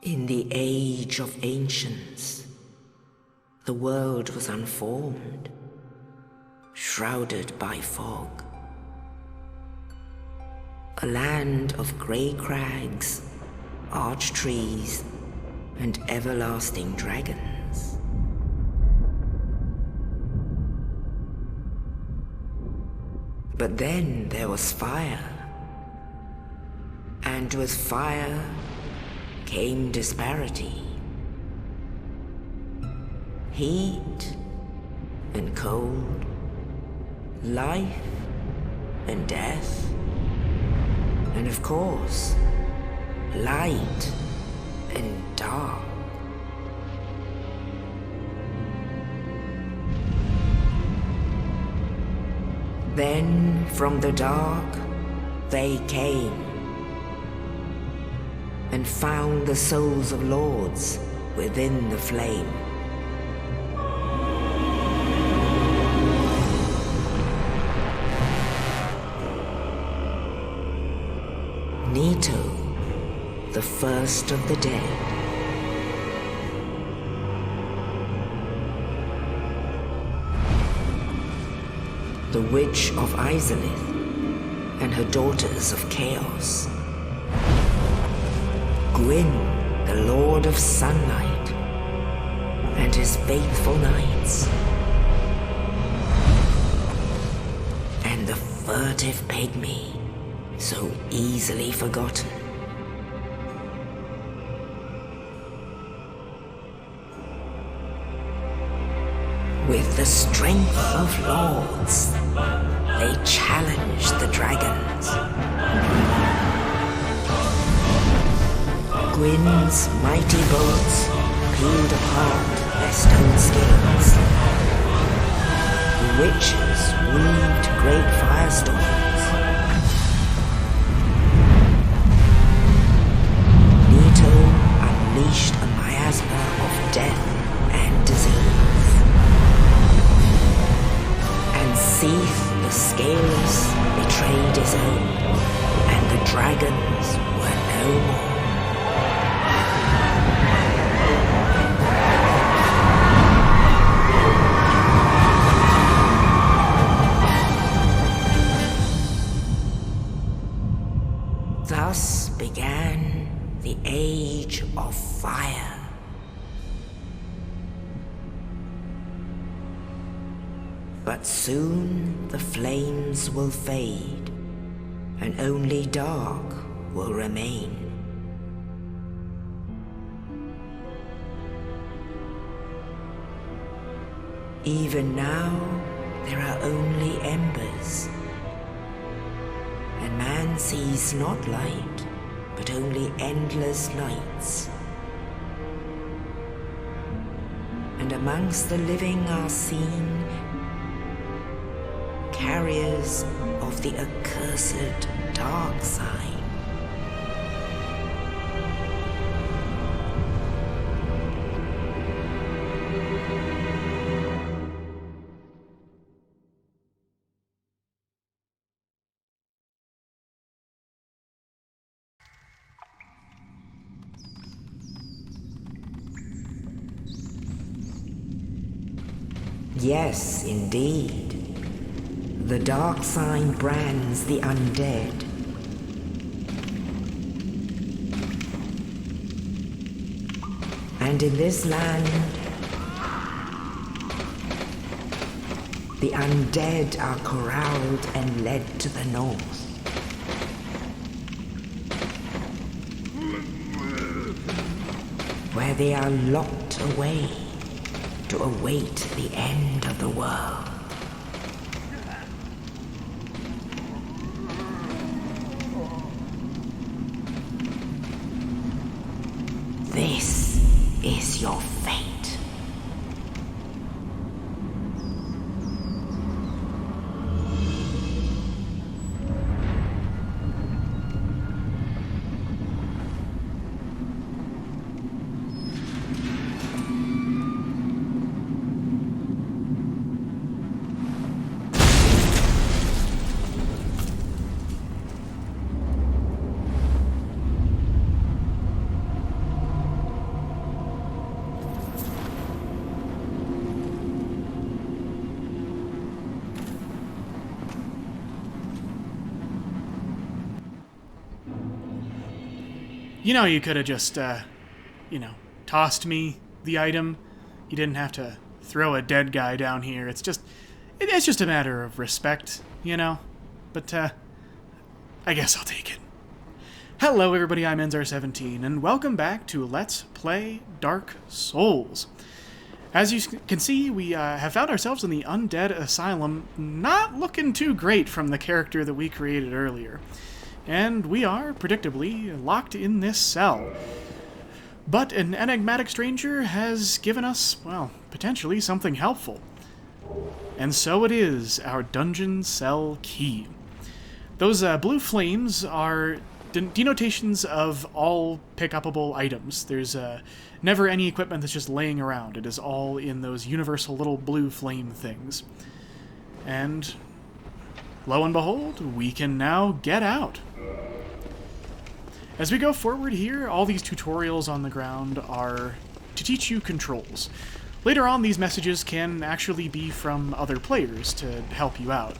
In the age of ancients, the world was unformed, shrouded by fog. A land of grey crags, arch trees, and everlasting dragons. But then there was fire, and with fire came disparity. Heat and cold, life and death, and of course, light and dark. Then from the dark they came and found the souls of lords within the flame. Nito, the first of the dead. The witch of Asylum and her daughters of chaos. Gwyn, the lord of sunlight, and his faithful knights. And the furtive pygmy, so easily forgotten. With the strength of lords, they challenged the dragons. Gwyn's mighty bolts peeled apart their stone scales. The witches weaved great firestorms. Nito unleashed a miasma of death and disease. And Seath, the scaleless, betrayed his own, and the dragons were no more. Thus began the Age of Fire. But soon the flames will fade, and only dark will remain. Even now, there are only embers, and man sees not light, but only endless nights. And amongst the living are seen carriers of the accursed dark side. Yes, indeed. The dark sign brands the undead. And in this land, the undead are corralled and led to the north. Where they are locked away to await the end of the world. This is your fate. You know, you could have just, tossed me the item. You didn't have to throw a dead guy down here. It's just a matter of respect, you know? But, I guess I'll take it. Hello everybody, I'm Enzar17, and welcome back to Let's Play Dark Souls. As you can see, we have found ourselves in the Undead Asylum, not looking too great from the character that we created earlier. And we are, predictably, locked in this cell. But an enigmatic stranger has given us, well, potentially something helpful. And so it is, our dungeon cell key. Those blue flames are denotations of all pick-upable items. There's never any equipment that's just laying around. It is all in those universal little blue flame things. And lo and behold, we can now get out. As we go forward here, all these tutorials on the ground are to teach you controls. Later on, these messages can actually be from other players to help you out.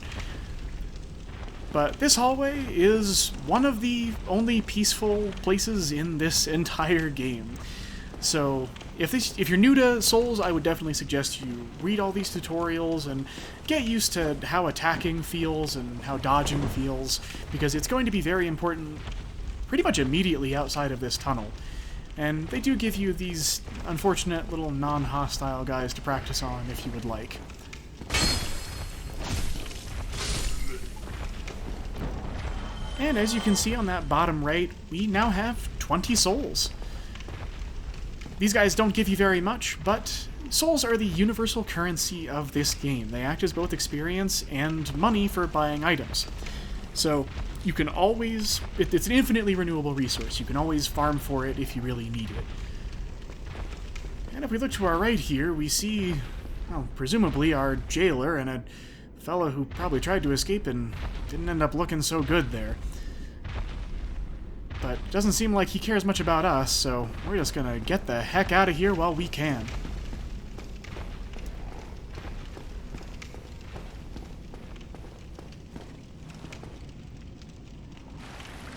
But this hallway is one of the only peaceful places in this entire game. So if you're new to Souls, I would definitely suggest you read all these tutorials and get used to how attacking feels and how dodging feels, because it's going to be very important pretty much immediately outside of this tunnel. And they do give you these unfortunate little non-hostile guys to practice on if you would like. And as you can see on that bottom right, we now have 20 souls. These guys don't give you very much, but souls are the universal currency of this game. They act as both experience and money for buying items. So you can always, it's an infinitely renewable resource. You can always farm for it if you really need it. And if we look to our right here, we see, well, presumably our jailer and a fellow who probably tried to escape and didn't end up looking so good there. But it doesn't seem like he cares much about us, so we're just gonna get the heck out of here while we can.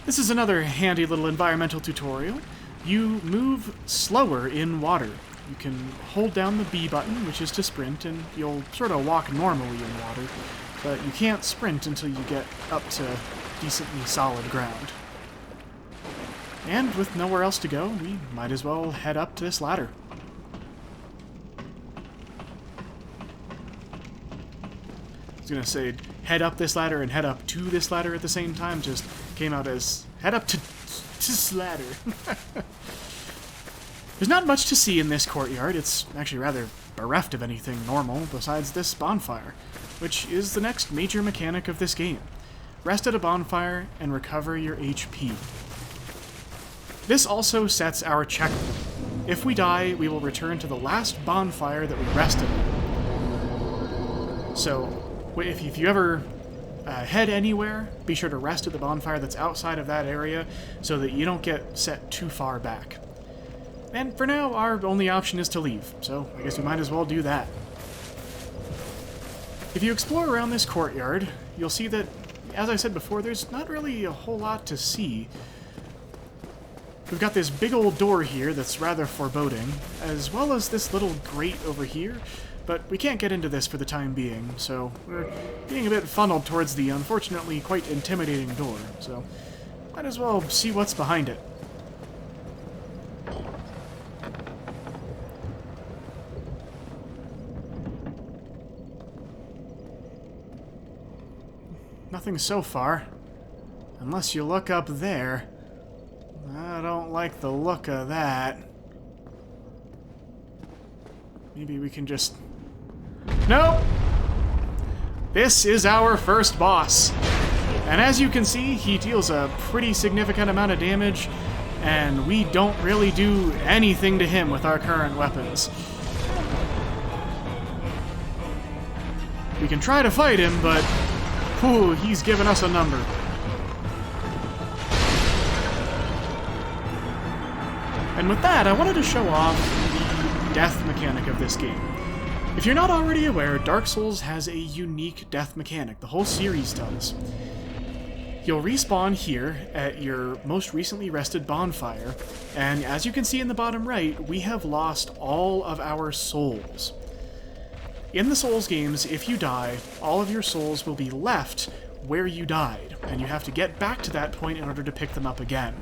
This is another handy little environmental tutorial. You move slower in water. You can hold down the B button, which is to sprint, and you'll sort of walk normally in water, but you can't sprint until you get up to decently solid ground. And with nowhere else to go, we might as well head up to this ladder. I was gonna say head up this ladder and head up to this ladder at the same time, just came out as head up to this ladder. There's not much to see in this courtyard. It's actually rather bereft of anything normal besides this bonfire, which is the next major mechanic of this game. Rest at a bonfire and recover your HP. This also sets our checkpoint. If we die, we will return to the last bonfire that we rested on. So, if you ever head anywhere, be sure to rest at the bonfire that's outside of that area so that you don't get set too far back. And for now, our only option is to leave, so I guess we might as well do that. If you explore around this courtyard, you'll see that, as I said before, there's not really a whole lot to see. We've got this big old door here that's rather foreboding, as well as this little grate over here, but we can't get into this for the time being, so we're being a bit funneled towards the unfortunately quite intimidating door, so might as well see what's behind it. Nothing so far, unless you look up there. I don't like the look of that. Maybe we can just... Nope! This is our first boss. And as you can see, he deals a pretty significant amount of damage, and we don't really do anything to him with our current weapons. We can try to fight him, but... whew, he's given us a number. And with that, I wanted to show off the death mechanic of this game. If you're not already aware, Dark Souls has a unique death mechanic. The whole series does. You'll respawn here at your most recently rested bonfire, and as you can see in the bottom right, we have lost all of our souls. In the Souls games, if you die, all of your souls will be left where you died, and you have to get back to that point in order to pick them up again.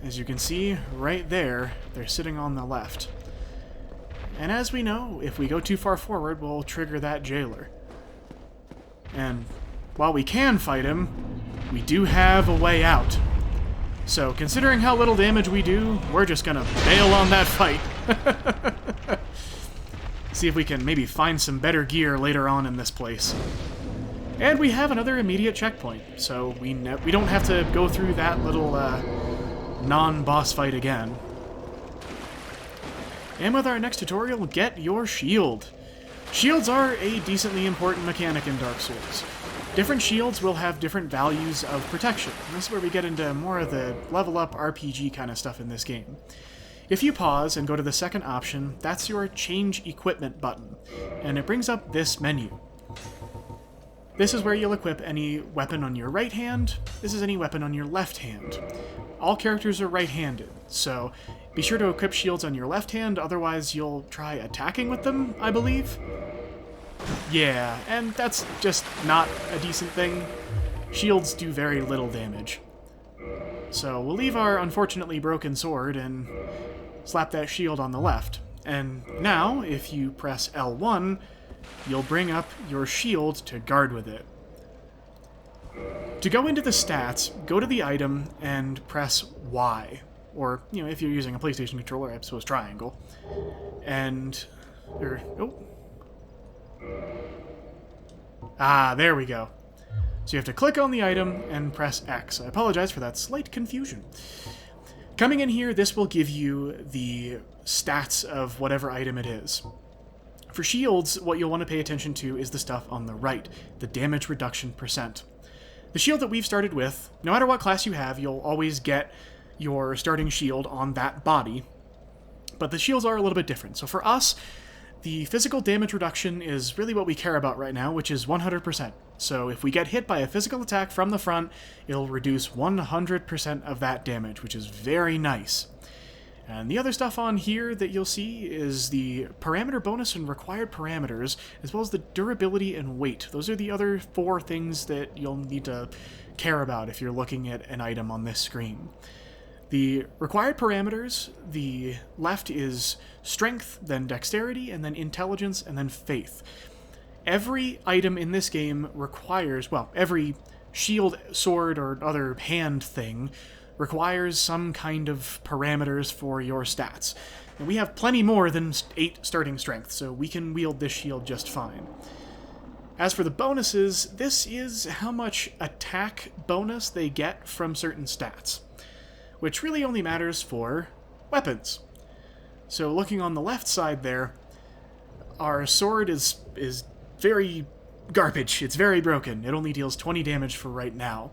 As you can see, right there, they're sitting on the left. And as we know, if we go too far forward, we'll trigger that jailer. And while we can fight him, we do have a way out. So, considering how little damage we do, we're just gonna bail on that fight. See if we can maybe find some better gear later on in this place. And we have another immediate checkpoint, so we don't have to go through that little non-boss fight again. And with our next tutorial, get your shield. Shields are a decently important mechanic in Dark Souls. Different shields will have different values of protection, and this is where we get into more of the level-up RPG kind of stuff in this game. If you pause and go to the second option, that's your Change Equipment button, and it brings up this menu. This is where you'll equip any weapon on your right hand. This is any weapon on your left hand. All characters are right-handed, so be sure to equip shields on your left hand, otherwise you'll try attacking with them, I believe. Yeah, and that's just not a decent thing. Shields do very little damage. So we'll leave our unfortunately broken sword and slap that shield on the left. And now, if you press L1, you'll bring up your shield to guard with it. To go into the stats, go to the item and press Y. Or, you know, if you're using a PlayStation controller, I suppose triangle. And... there we go. So you have to click on the item and press X. I apologize for that slight confusion. Coming in here, this will give you the stats of whatever item it is. For shields, what you'll want to pay attention to is the stuff on the right, the damage reduction percent. The shield that we've started with, no matter what class you have, you'll always get your starting shield on that body, but the shields are a little bit different. So for us, the physical damage reduction is really what we care about right now, which is 100%. So if we get hit by a physical attack from the front, it'll reduce 100% of that damage, which is very nice. And the other stuff on here that you'll see is the parameter bonus and required parameters, as well as the durability and weight. Those are the other 4 things that you'll need to care about if you're looking at an item on this screen. The required parameters, the left is strength, then dexterity, and then intelligence, and then faith. Every item in this game requires, well, every shield, sword, or other hand thing requires some kind of parameters for your stats. And we have plenty more than 8 starting strength, so we can wield this shield just fine. As for the bonuses, this is how much attack bonus they get from certain stats, which really only matters for weapons. So looking on the left side there, our sword is very garbage. It's very broken. It only deals 20 damage for right now.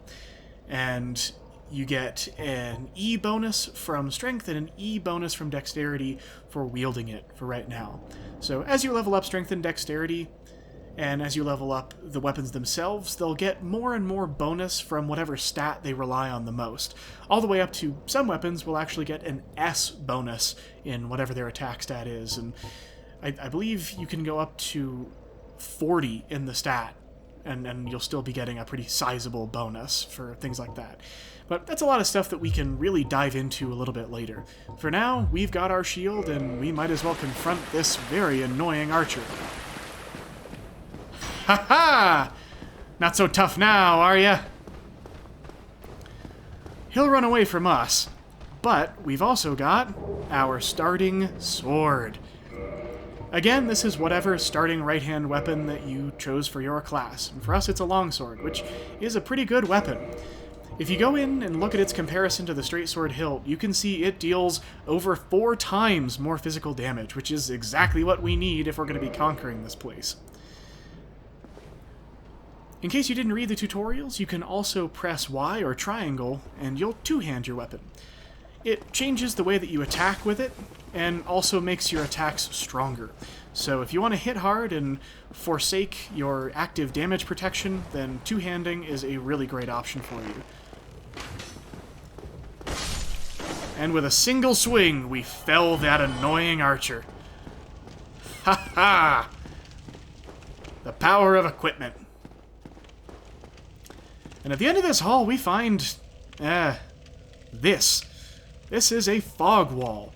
And you get an E bonus from strength and an E bonus from dexterity for wielding it for right now. So as you level up strength and dexterity, and as you level up the weapons themselves, they'll get more and more bonus from whatever stat they rely on the most. All the way up to some weapons will actually get an S bonus in whatever their attack stat is. And I believe you can go up to 40 in the stat, and you'll still be getting a pretty sizable bonus for things like that. But that's a lot of stuff that we can really dive into a little bit later. For now, we've got our shield, and we might as well confront this very annoying archer. Ha-ha! Not so tough now, are ya? He'll run away from us, but we've also got our starting sword. Again, this is whatever starting right-hand weapon that you chose for your class. And for us, it's a longsword, which is a pretty good weapon. If you go in and look at its comparison to the straight sword hilt, you can see it deals over 4 times more physical damage, which is exactly what we need if we're going to be conquering this place. In case you didn't read the tutorials, you can also press Y or triangle, and you'll two-hand your weapon. it changes the way that you attack with it, and also makes your attacks stronger. So if you want to hit hard and forsake your active damage protection, then two-handing is a really great option for you. And with a single swing, we fell that annoying archer. Ha ha! The power of equipment. And at the end of this hall, we find this. This is a fog wall.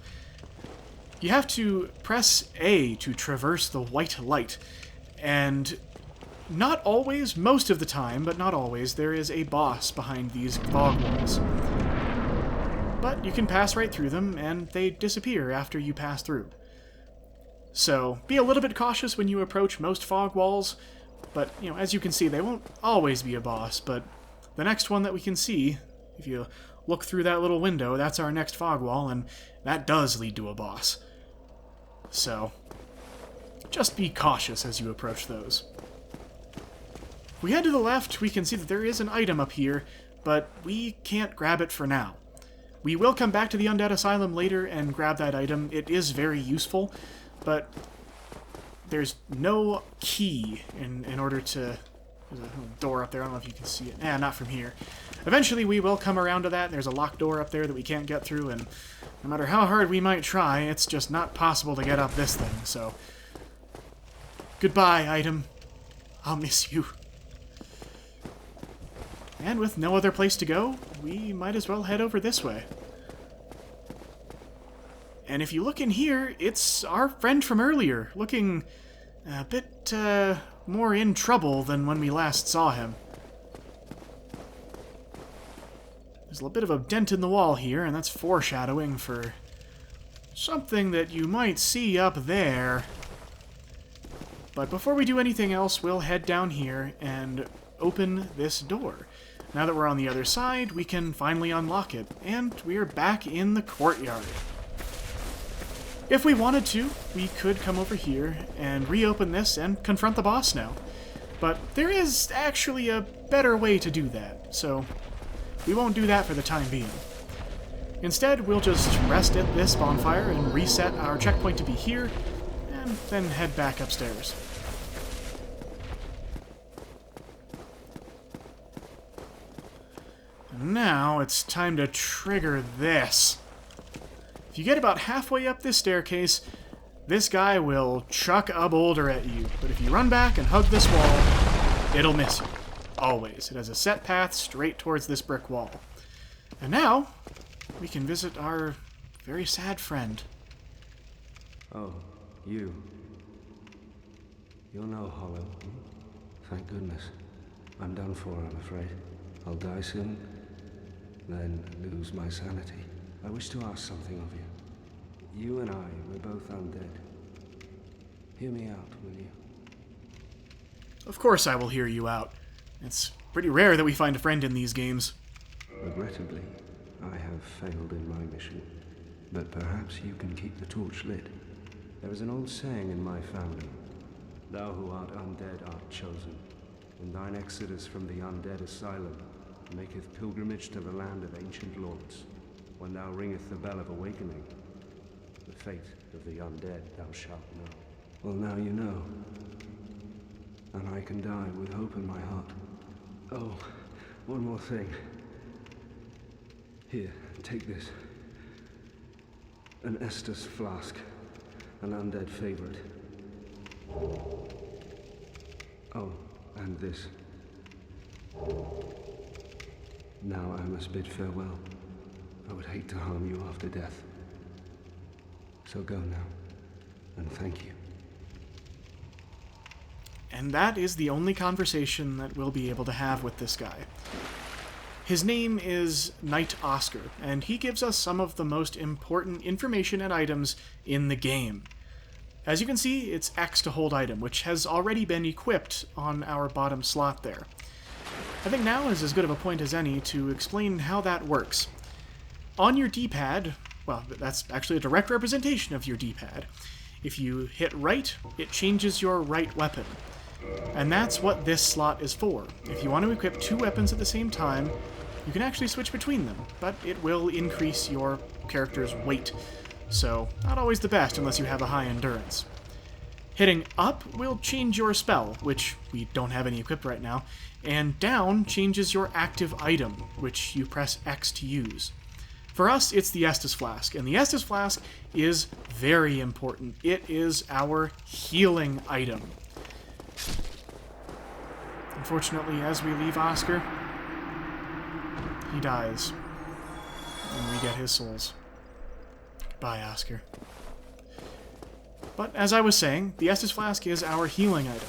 You have to press A to traverse the white light, and not always, most of the time, but not always, there is a boss behind these fog walls. But you can pass right through them, and they disappear after you pass through. So be a little bit cautious when you approach most fog walls, but as you can see, they won't always be a boss, but the next one that we can see, if you look through that little window, that's our next fog wall, and that does lead to a boss. So just be cautious as you approach those. If we head to the left, we can see that there is an item up here, but we can't grab it for now. We will come back to the Undead Asylum later and grab that item. It is very useful, but there's no key in order to... There's a door up there. I don't know if you can see it. Not from here. Eventually we will come around to that. There's a locked door up there that we can't get through, and no matter how hard we might try, it's just not possible to get up this thing, so... Goodbye, item. I'll miss you. And with no other place to go, we might as well head over this way. And if you look in here, it's our friend from earlier, looking a bit more in trouble than when we last saw him. There's a little bit of a dent in the wall here, and that's foreshadowing for something that you might see up there. But before we do anything else, we'll head down here and open this door. Now that we're on the other side, we can finally unlock it, and we're back in the courtyard. If we wanted to, we could come over here and reopen this and confront the boss now. But there is actually a better way to do that, so we won't do that for the time being. Instead, we'll just rest at this bonfire and reset our checkpoint to be here, and then head back upstairs. Now it's time to trigger this. If you get about halfway up this staircase, this guy will chuck a boulder at you. But if you run back and hug this wall, it'll miss you. Always. It has a set path straight towards this brick wall. And now, we can visit our very sad friend. Oh, you. You're no hollow. Thank goodness. I'm done for, I'm afraid. I'll die soon, then lose my sanity. I wish to ask something of you. You and I, we're both undead. Hear me out, will you? Of course I will hear you out. It's pretty rare that we find a friend in these games. Regrettably, I have failed in my mission, but perhaps you can keep the torch lit. There is an old saying in my family, "Thou who art undead art chosen, and thine exodus from the undead asylum maketh pilgrimage to the land of ancient lords. When thou ringeth the bell of awakening, the fate of the undead thou shalt know." Well, now you know, and I can die with hope in my heart. Oh, one more thing. Here, take this. An Estus flask, an undead favorite. Oh, and this. Now I must bid farewell. I would hate to harm you after death. So go now, and thank you. And that is the only conversation that we'll be able to have with this guy. His name is Knight Oscar, and he gives us some of the most important information and items in the game. As you can see, it's X to hold item, which has already been equipped on our bottom slot there. I think now is as good of a point as any to explain how that works. On your D-pad, well, that's actually a direct representation of your D-pad. If you hit right, it changes your right weapon. And that's what this slot is for. If you want to equip two weapons at the same time, you can actually switch between them, but it will increase your character's weight, so not always the best unless you have a high endurance. Hitting up will change your spell, which we don't have any equipped right now, and down changes your active item, which you press X to use. For us, it's the Estus Flask, and the Estus Flask is very important. It is our healing item. Unfortunately, as we leave Oscar, he dies, and we get his souls. Goodbye, Oscar. But as I was saying, the Estus Flask is our healing item.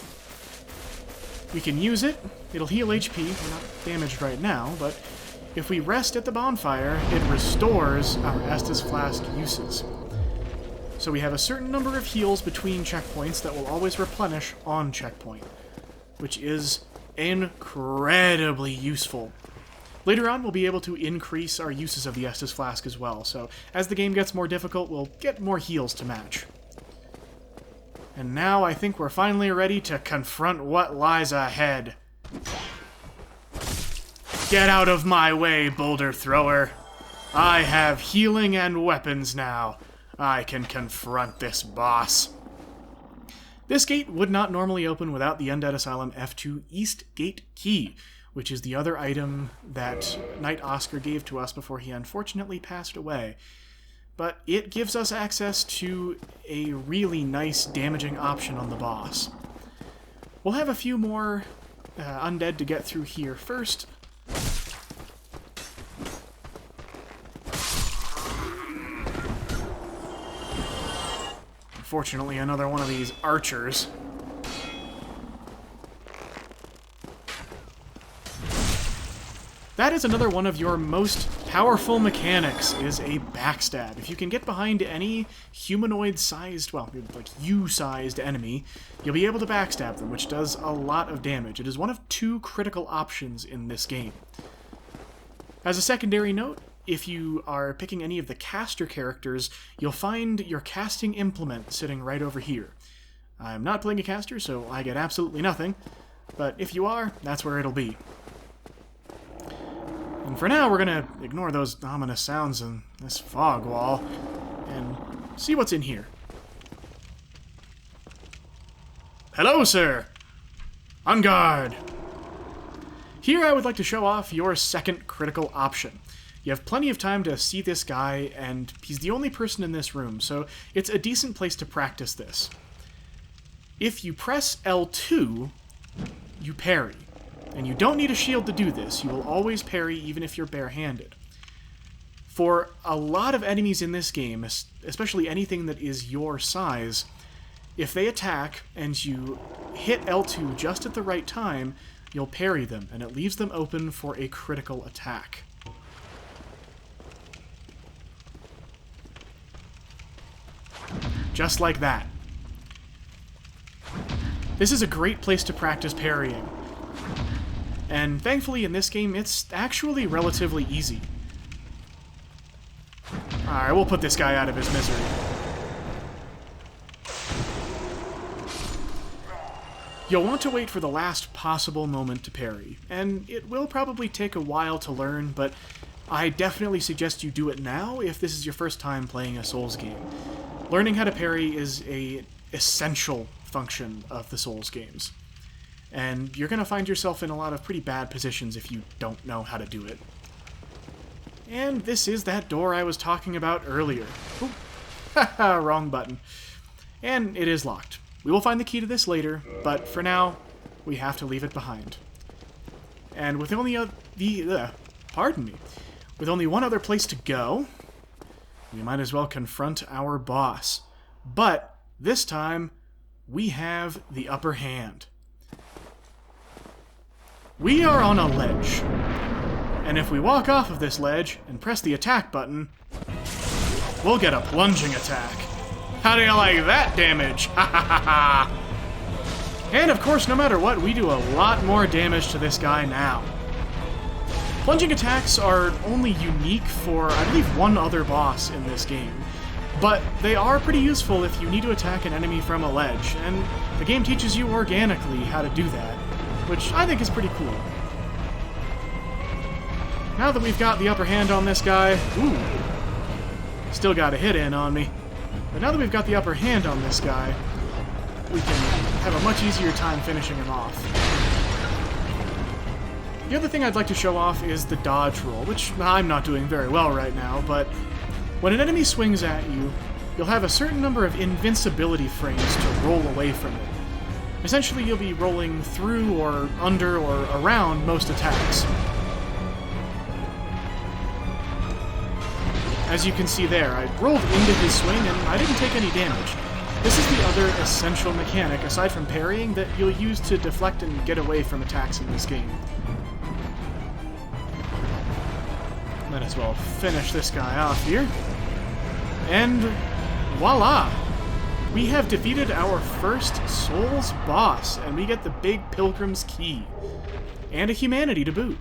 We can use it, it'll heal HP, we're not damaged right now, but if we rest at the bonfire, it restores our Estus Flask uses. So we have a certain number of heals between checkpoints that will always replenish on checkpoint, which is incredibly useful. Later on, we'll be able to increase our uses of the Estus Flask as well, so as the game gets more difficult, we'll get more heals to match. And now I think we're finally ready to confront what lies ahead. Get out of my way, boulder thrower. I have healing and weapons now. I can confront this boss. This gate would not normally open without the Undead Asylum F2 East Gate Key, which is the other item that Knight Oscar gave to us before he unfortunately passed away. But it gives us access to a really nice damaging option on the boss. We'll have a few more undead to get through here first. Unfortunately, another one of these archers. That is another one of your most powerful mechanics, is a backstab. If you can get behind any humanoid-sized, well, like you-sized enemy, you'll be able to backstab them, which does a lot of damage. It is one of 2 critical options in this game. As a secondary note, if you are picking any of the caster characters, you'll find your casting implement sitting right over here. I'm not playing a caster, so I get absolutely nothing, but if you are, that's where it'll be. And for now, we're gonna ignore those ominous sounds in this fog wall and see what's in here. Hello, sir! On guard! Here I would like to show off your second critical option. You have plenty of time to see this guy, and he's the only person in this room, so it's a decent place to practice this. If you press L2, you parry. And you don't need a shield to do this. You will always parry even if you're barehanded. For a lot of enemies in this game, especially anything that is your size, if they attack and you hit L2 just at the right time, you'll parry them, and it leaves them open for a critical attack. Just like that. This is a great place to practice parrying. And thankfully in this game, it's actually relatively easy. Alright, we'll put this guy out of his misery. You'll want to wait for the last possible moment to parry, and it will probably take a while to learn, but I definitely suggest you do it now if this is your first time playing a Souls game. Learning how to parry is an essential function of the Souls games. And you're going to find yourself in a lot of pretty bad positions if you don't know how to do it. And this is that door I was talking about earlier. Oop. Haha, wrong button. And it is locked. We will find the key to this later, but for now, we have to leave it behind. And with only with only one other place to go, we might as well confront our boss. But this time, we have the upper hand. We are on a ledge, and if we walk off of this ledge and press the attack button, we'll get a plunging attack. How do you like that damage? Ha ha ha ha! And of course, no matter what, we do a lot more damage to this guy now. Plunging attacks are only unique for, I believe, one other boss in this game, but they are pretty useful if you need to attack an enemy from a ledge, and the game teaches you organically how to do that, which I think is pretty cool. now that we've got the upper hand on this guy... Ooh. Still got a hit in on me. But now that we've got the upper hand on this guy, we can have a much easier time finishing him off. The other thing I'd like to show off is the dodge roll, which I'm not doing very well right now, but when an enemy swings at you, you'll have a certain number of invincibility frames to roll away from it. Essentially, you'll be rolling through or under or around most attacks. As you can see there, I rolled into his swing and I didn't take any damage. This is the other essential mechanic, aside from parrying, that you'll use to deflect and get away from attacks in this game. Might as well finish this guy off here. And voila! We have defeated our first Souls boss, and we get the big Pilgrim's Key. And a humanity to boot.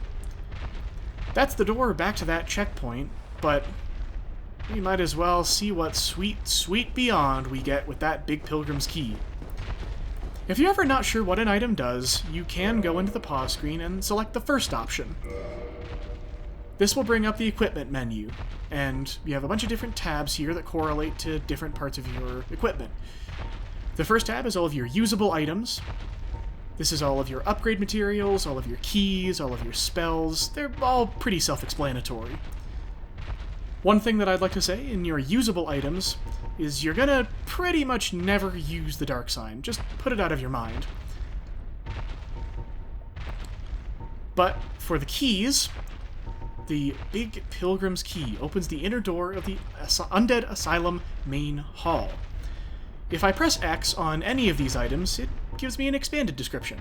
That's the door back to that checkpoint, but we might as well see what sweet, sweet beyond we get with that big Pilgrim's Key. If you're ever not sure what an item does, you can go into the pause screen and select the first option. This will bring up the equipment menu, and you have a bunch of different tabs here that correlate to different parts of your equipment. The first tab is all of your usable items. This is all of your upgrade materials, all of your keys, all of your spells. They're all pretty self-explanatory. One thing that I'd like to say in your usable items is you're gonna pretty much never use the dark sign. Just put it out of your mind. But for the keys, the big Pilgrim's Key opens the inner door of the Undead Asylum main hall. If I press X on any of these items, it gives me an expanded description.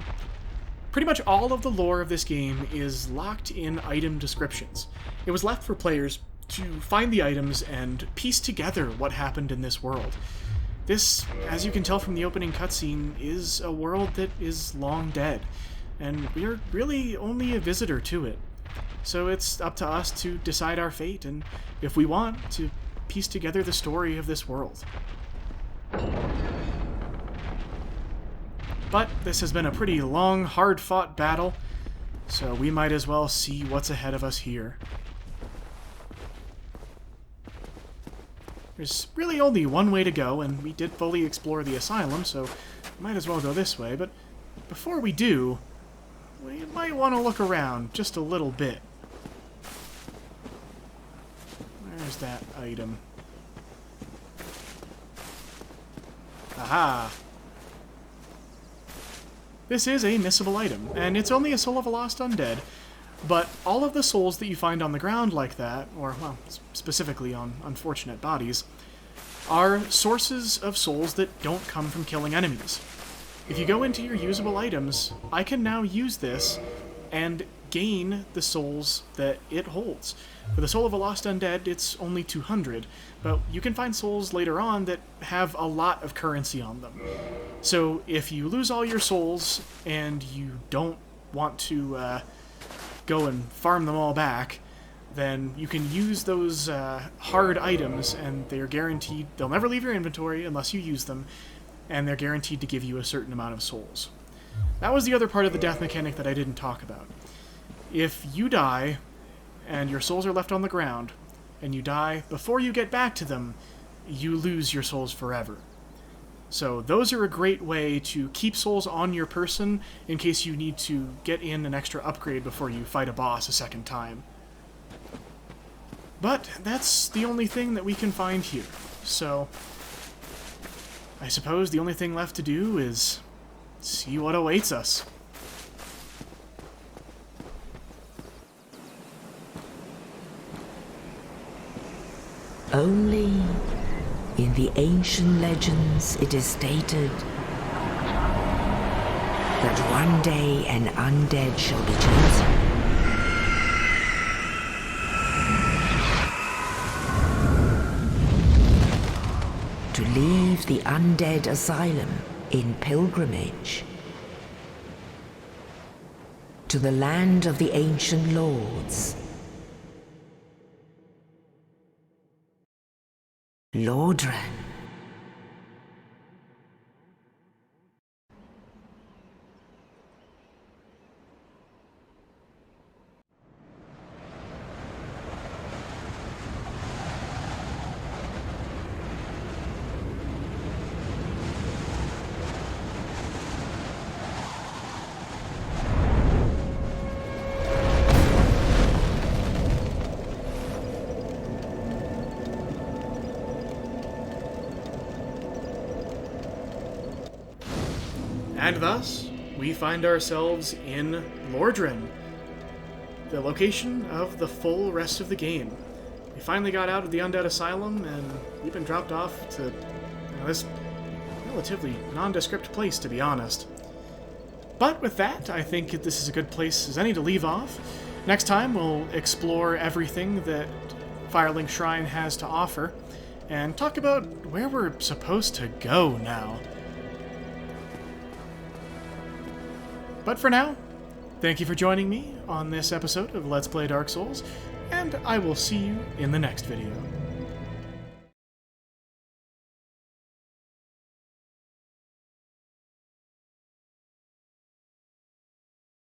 Pretty much all of the lore of this game is locked in item descriptions. It was left for players to find the items and piece together what happened in this world. This, as you can tell from the opening cutscene, is a world that is long dead, and we're really only a visitor to it. So it's up to us to decide our fate, and if we want, to piece together the story of this world. But this has been a pretty long, hard-fought battle, so we might as well see what's ahead of us here. There's really only one way to go, and we did fully explore the Asylum, so we might as well go this way, but before we do, we might want to look around just a little bit. Where's that item? Aha! This is a missable item, and it's only a soul of a lost undead, but all of the souls that you find on the ground like that, or, well, specifically on unfortunate bodies, are sources of souls that don't come from killing enemies. If you go into your usable items, I can now use this and gain the souls that it holds. For the soul of a lost undead, it's only 200, but you can find souls later on that have a lot of currency on them. So if you lose all your souls and you don't want to go and farm them all back, then you can use those hard items, and they're guaranteed, they'll never leave your inventory unless you use them, and they're guaranteed to give you a certain amount of souls. That was the other part of the death mechanic that I didn't talk about. If you die, and your souls are left on the ground, and you die before you get back to them, you lose your souls forever. So those are a great way to keep souls on your person in case you need to get in an extra upgrade before you fight a boss a second time. But that's the only thing that we can find here, so I suppose the only thing left to do is see what awaits us. Only in the ancient legends it is stated that one day an undead shall be chosen. To leave the undead asylum in pilgrimage to the land of the ancient lords. Lordran. And thus, we find ourselves in Lordran, the location of the full rest of the game. We finally got out of the Undead Asylum, and we've been dropped off to this relatively nondescript place, to be honest. But with that, I think this is a good place as any to leave off. Next time, we'll explore everything that Firelink Shrine has to offer, and talk about where we're supposed to go now. But for now, thank you for joining me on this episode of Let's Play Dark Souls, and I will see you in the next video.